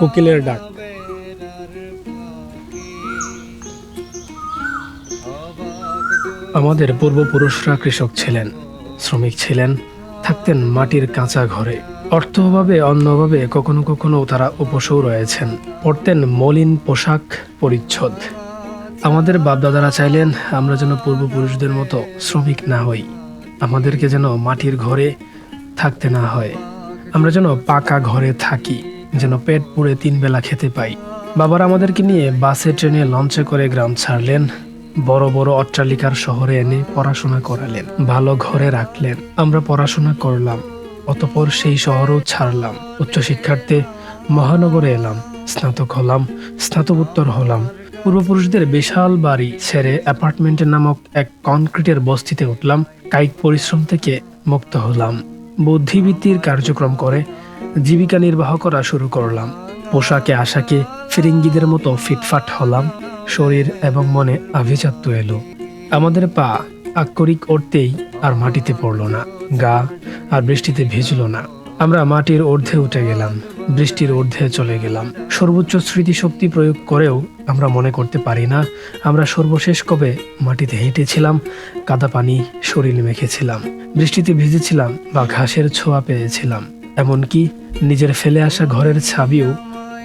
কোকিলের ডাক। আমাদের পূর্বপুরুষরা কৃষক ছিলেন, শ্রমিক ছিলেন, থাকতেন মাটির কাঁচা ঘরে। অর্থ অভাবে অন্য অভাবে কখনো কখনো তারা উপসও রয়েছেন, পরতেন মলিন পোশাক পরিচ্ছদ। আমাদের বাপদাদারা চাইলেন আমরা যেন পূর্বপুরুষদের মতো শ্রমিক না হই, আমাদেরকে যেন মাটির ঘরে থাকতে না হয়, আমরা যেন পাকা ঘরে থাকি, যেন পেট পুড়ে 3 বেলা খেতে পাই। বাবারা আমাদেরকে নিয়ে বাসে, ট্রেনে, লঞ্চে করে গ্রাম ছাড়লেন, বড় বড় অট্টালিকার শহরে এনে পড়াশোনা করালেন, ভালো ঘরে রাখলেন। আমরা পড়াশোনা করলাম, অতপর সেই শহরও ছাড়লাম, উচ্চশিক্ষার্থে মহানগরে এলাম, স্নাতক হলাম, স্নাতকোত্তর হলাম। পূর্বপুরুষদের বিশাল বাড়ি ছেড়ে অ্যাপার্টমেন্টের নামক এক কনক্রিটের বস্তিতে উঠলাম, কায়িক পরিশ্রম থেকে মুক্ত হলাম, বুদ্ধিবৃত্তির কার্যক্রম করে জীবিকা নির্বাহ করা শুরু করলাম। পোশাকে আশাকে ফিরিঙ্গিদের মতো ফিটফাট হলাম, শরীর এবং মনে আভিজাত্য এলো। আমাদের পা আক্ষরিক অর্থেই আর মাটিতে পড়ল না, গা আর বৃষ্টিতে ভিজল না। আমরা মাটির ঊর্ধ্বে উঠে গেলাম, বৃষ্টির ঊর্ধ্বে চলে গেলাম। সর্বোচ্চ স্মৃতিশক্তি প্রয়োগ করেও আমরা মনে করতে পারি না আমরা সর্বশেষ কবে মাটিতে হেঁটেছিলাম, কাদা পানি শরীর মেখেছিলাম, বৃষ্টিতে ভিজেছিলাম বা ঘাসের ছোঁয়া পেয়েছিলাম। এমনকি নিজের ফেলে আসা ঘরের ছাবিও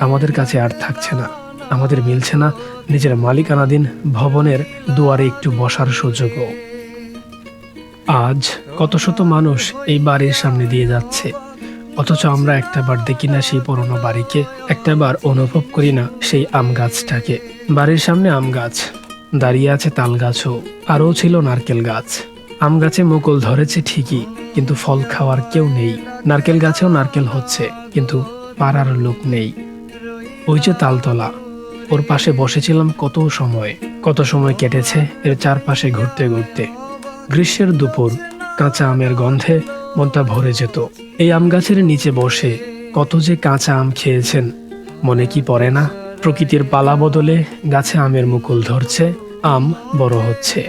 আমাদের কাছে আর থাকছে না, আমাদের মিলছে না নিজের মালিকানাধীন ভবনের দুয়ারে একটু বসার সুযোগও। আজ কত শত মানুষ এই বাড়ির সামনে দিয়ে যাচ্ছে, অথচ আমরা একটাবার দেখি না সেই পুরনো বাড়িকে, একটাবার অনুভব করি না সেই আম গাছটাকে। বাড়ির সামনে আম গাছ, দাঁড়িয়ে আছে তাল গাছও, আরও ছিল নারকেল গাছ। আম গাছে মুকুল ধরেছে ঠিকই, কিন্তু ফল খাওয়ার কেউ নেই। নারকেল গাছেও নারকেল হচ্ছে, কিন্তু পাড়ার লোক নেই। ওই যে তালতলা, ওর পাশে বসেছিলাম কত সময় কেটেছে এর চারপাশে ঘুরতে ঘুরতে। গ্রীষ্মের দুপুর, কাঁচা আমের গন্ধে মনটা ভরে যেত। এই আম গাছের নিচে বসে কত যে কাঁচা আম খেয়েছেন, মনে কি পড়ে না? প্রকৃতির পালা বদলে গাছে আমের মুকুল ধরছে, আম বড় হচ্ছে,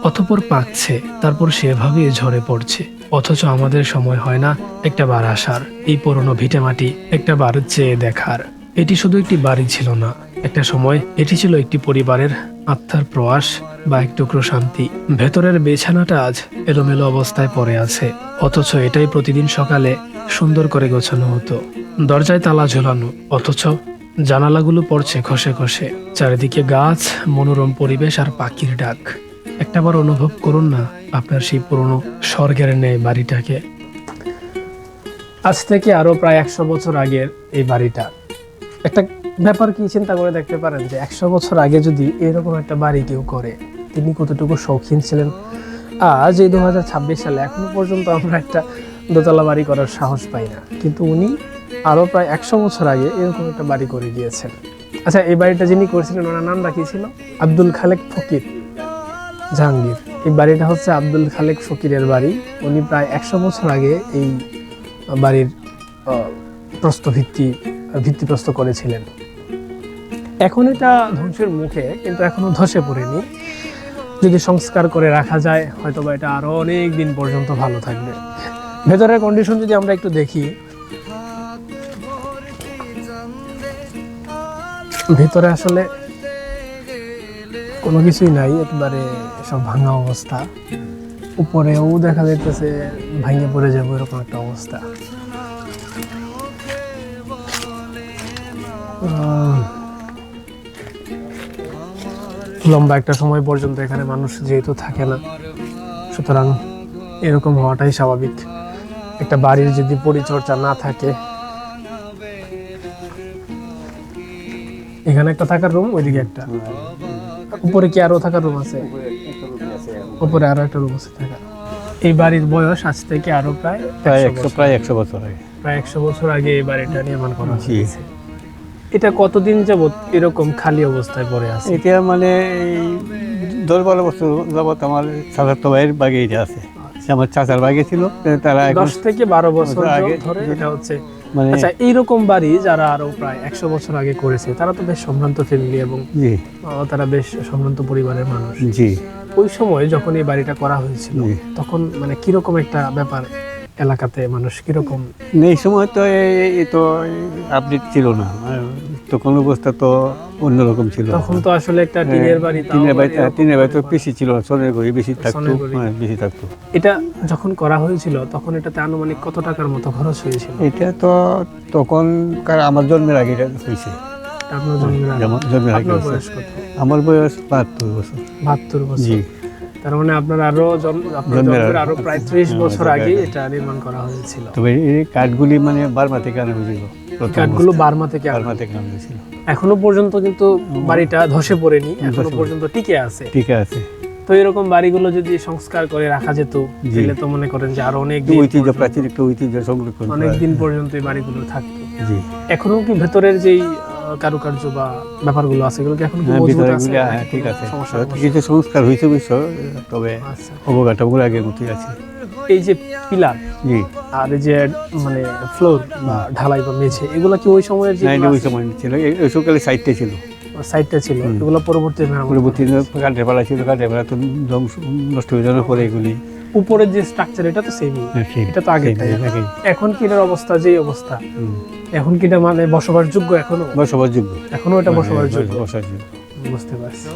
অতঃপর পাকছে, তারপর সেভাবেই ঝরে পড়ছে। অথচ আমাদের সময় হয় না একটাবার আসার, এই পুরনো ভিটেমাটি একটাবার চেয়ে দেখার। এটি শুধু একটি বাড়ি ছিল না, একটা সময় এটি ছিল একটি পরিবারের আত্মার প্রয়াস বা এক টুকরো শান্তি। ভেতরের বিছানাটা আজ এলোমেলো অবস্থায় পড়ে আছে, অথচ এটাই প্রতিদিন সকালে সুন্দর করে গোছানো হতো। দরজায় তালা ঝোলানো, অথচ জানালাগুলো পড়ছে খসে খসে। চারিদিকে গাছ, মনোরম পরিবেশ আর পাখির ডাক। একটাবার অনুভব করুন না আপনার সেই পুরনো স্বর্গের ন্যায় বাড়িটাকে। আজ থেকে আরো প্রায় 100 বছর আগের এই বাড়িটা। একটা ব্যাপার কি চিন্তা করে দেখতে পারেন যে 100 বছর আগে যদি এরকম একটা বাড়ি কেউ করে, তিনি কতটুকু শৌখিন ছিলেন। আজ এই 2026 সালে এখনো পর্যন্ত আমরা একটা দোতলা বাড়ি করার সাহস পাই না, কিন্তু উনি আরো প্রায় 100 বছর আগে এরকম একটা বাড়ি করে গিয়েছেন। আচ্ছা, এই বাড়িটা যিনি করেছিলেন ওনার নাম রাখি ছিল আব্দুল খালেক ফকির জাহাঙ্গীর। এই বাড়িটা হচ্ছে আব্দুল খালেক ফকিরের বাড়ি। উনি প্রায় 100 বছর আগে এই বাড়ির ভিত্তিপ্রস্তর করেছিলেন। এখন এটা ধ্বংসের মুখে, কিন্তু এখনো ধসে পড়েনি। যদি সংস্কার করে রাখা যায়, হয়তো বা এটা আরো অনেক দিন পর্যন্ত ভালো থাকবে। ভেতরের কন্ডিশন যদি আমরা একটু দেখি, ভেতরে আসলে কোনো কিছুই নাই, একেবারে সব ভাঙা অবস্থা। উপরেও দেখা যাইতেছে ভাঙে পড়ে যাবো এরকম একটা অবস্থা। লম্বা একটা সময় পর্যন্ত এখানে মানুষ যেহেতু থাকে না, সুতরাং এরকম হওয়াটাই স্বাভাবিক। একটা বাড়ির যদি পরিচর্যা না থাকে, এখানে একটা থাকার রুম, ওইদিকে একটা, উপরে কি আরো থাকার রুম আছে? উপরে আরো একটা রুম আছে থাকা। এই বাড়ির বয়স আজ থেকে আরো প্রায় 100 বছর আগে, প্রায় 100 বছর আগে এই বাড়িটা নির্মাণ করা হয়েছে। এটা কতদিন যাবত এরকম খালি অবস্থায় পড়ে আছে? এটা মানে 10-12 বছর যাবত আমার চাচাতো ভাইয়ের বাগে এটা আছে। আমার চাচার বাগে ছিল, তারা 10 থেকে 12 বছর আগে ধরে এটা হচ্ছে। মানে আচ্ছা, এইরকম বাড়ি যারা আরো প্রায় 100 বছর আগে করেছে, তারা তো বেশ সম্ভ্রান্ত ফ্যামিলি এবং জি, তারা বেশ সম্ভ্রান্ত পরিবারের মানুষ। জি, ওই সময় যখন এই বাড়িটা করা হয়েছিল, তখন মানে কিরকম একটা ব্যাপার এলাকাতে মানুষ কিরকম? এই সময় তো এই তো আপডেট ছিল না, আর তখন অবস্থা তো অন্যরকম ছিল। তখন তো আসলে একটা টিনের বাড়ি, তাও টিনের বাড়ি, এরকম টিনের বাড়ি তো করে বেশি ছিল, সোনের ঘড়ি বেশি থাকতো, সোনের ঘড়ি। বেশি থাকতো। এটা যখন করা হয়েছিল তখন এটাতে আনুমানিক কত টাকার মতো খরচ হয়েছিল? এটা তো তখনকার আমার জন্মের আগে এটা হয়েছে। আপনার জন্মের আগে? জন্মের আগে আপনার হয়েছে। বয়স কত? আমার বয়স 72 বছর। 72 বছর। জি। তার মানে আপনার আপনার জন্মের জন্মের আগে। আরো প্রায় 30 বছর আগে আগে আগে। এটা নির্মাণ করা হয়েছিল। তবে এই কাঠগুলি মানে বার্মা থেকে আনা হয়েছিল, প্রথম কাঠগুলো অবস্থায়। বার্মা থেকে আনা। বার্মা থেকে আনা হয়েছিল। এখনো পর্যন্ত কিন্তু বাড়িটা ধসে পড়েনি, এখনো ধসে পর্যন্ত টিকে আছে। ঠিক আছে। তো এরকম বাড়িগুলো যদি সংস্কার করে রাখা যেত তাহলে তো মনে করেন যে আরো অনেক একটু দিন ঐতিহ্য, পর্যন্ত- প্রাচীন একটু ঐতিহ্য সংরক্ষণ করা। অনেক দিন পর্যন্ত এই বাড়িগুলো থাকতো। জি। এখনো কি ভেতরের যেই কারুকার্য বা ব্যাপারগুলো আছে এগুলো কি এখন কি হ্যাঁ, মজবুত ভিতরে আছে? গুলি, হ্যাঁ, ঠিক আছে। সমস্যা কিছু সংস্কার হয়েছে অবশ্য, তবে আচ্ছা। অবকাঠামোগুলো আগের মতোই আছে। এই যে পিলার জি। আর এই যে মানে ফ্লোর বা ঢালাই বা মেঝে, এগুলো কি ওই সময়ের যে না, এটা ওই সময় ছিল, ওই সকালে সাইডটা ছিল। সাইডটা ছিল, এগুলো পরবর্তী মেরামত পরবর্তী করা হয়েছে। কাঠের পালা ছিল, কাঠের পালা তো ধ্বংস, নষ্ট হয়ে যাওয়ার পরে এগুলি। উপরের যে স্ট্রাকচার এটা তো সেমই, এটা তো আগে এখন কি এটার অবস্থা, যেই অবস্থা এখন কি এটা মানে বসবাসযোগ্য এখনো? বসবাসযোগ্য। এখনো এটা বসবাসযোগ্য? বসবাসযোগ্য। বুঝতে পারছি।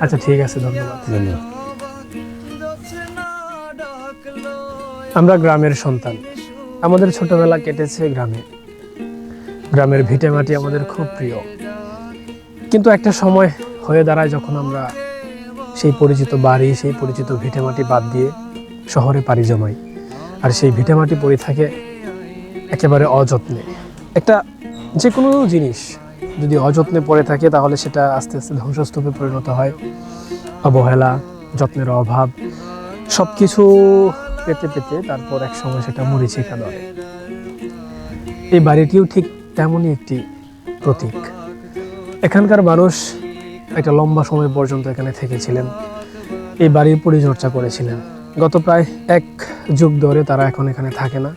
আচ্ছা ঠিক আছে, ধন্যবাদ। ধন্যবাদ। আমরা গ্রামের সন্তান, আমাদের ছোটবেলা কেটেছে গ্রামে। গ্রামের ভিটে মাটি আমাদের খুব প্রিয়, কিন্তু একটা সময় হয়ে দাঁড়ায় যখন আমরা সেই পরিচিত বাড়ি, সেই পরিচিত ভিটে মাটি বাদ দিয়ে শহরে পাড়ি জমাই, আর সেই ভিটে মাটি পড়ে থাকে একেবারে অযত্নে। একটা যে কোনো জিনিস যদি অযত্নে পড়ে থাকে তাহলে সেটা আস্তে আস্তে ধ্বংসস্তূপে পরিণত হয়। অবহেলা, যত্নের অভাব, সব কিছু পেতে পেতে তারপর এক সময় সেটা মরীচিকা ধরে। এই বাড়িটিও ঠিক তেমনই একটি প্রতীক। এখানকার মানুষ একটা লম্বা সময় পর্যন্ত এখানে থেকেছিলেন, এই বাড়ির পরিচর্যা করেছিলেন। গত প্রায় 1 যুগ ধরে তারা এখন এখানে থাকে না,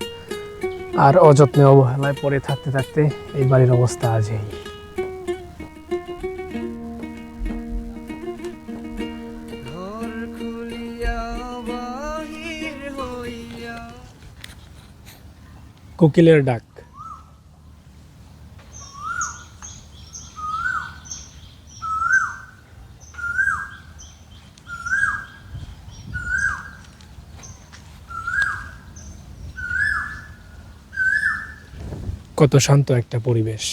আর অযত্নে অবহেলায় পড়ে থাকতে থাকতে এই বাড়ির অবস্থা আজ এই। কোকিলের ডাক। কত শান্ত একটা পরিবেশ।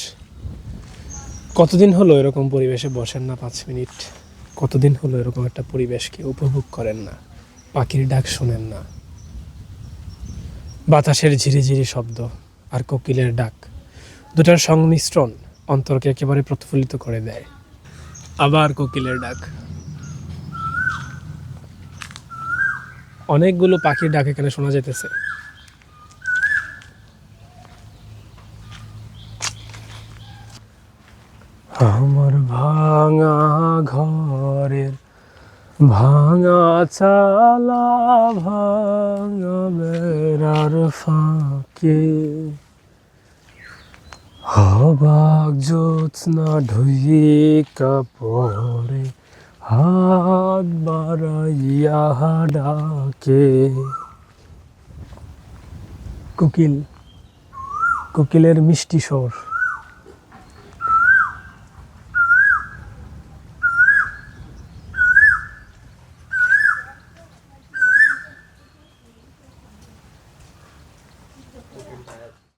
কতদিন হলো এরকম পরিবেশে বসেন না 5 মিনিট? কতদিন হলো এরকম একটা পরিবেশকে উপভোগ করেন না, পাখির ডাক শোনেন না? বাতাসের ঝিরিঝিরি শব্দ আর কোকিলের ডাক, দুটার সংমিশ্রণ অন্তরকে একেবারে প্রফুল্লিত করে দেয়। আবার কোকিলের ডাক, অনেকগুলো পাখির ডাক এখানে শোনা যেতেছে। আমার ভাঙা ঘরের ভাঙা চালা, ভাঙা বেড়ার ফাঁকে, অবাক জ্যোৎস্না ঢুইকা পড়ে, হাত বাড়াইয়া ডাকে। কোকিল, কোকিলের মিষ্টি স্বর।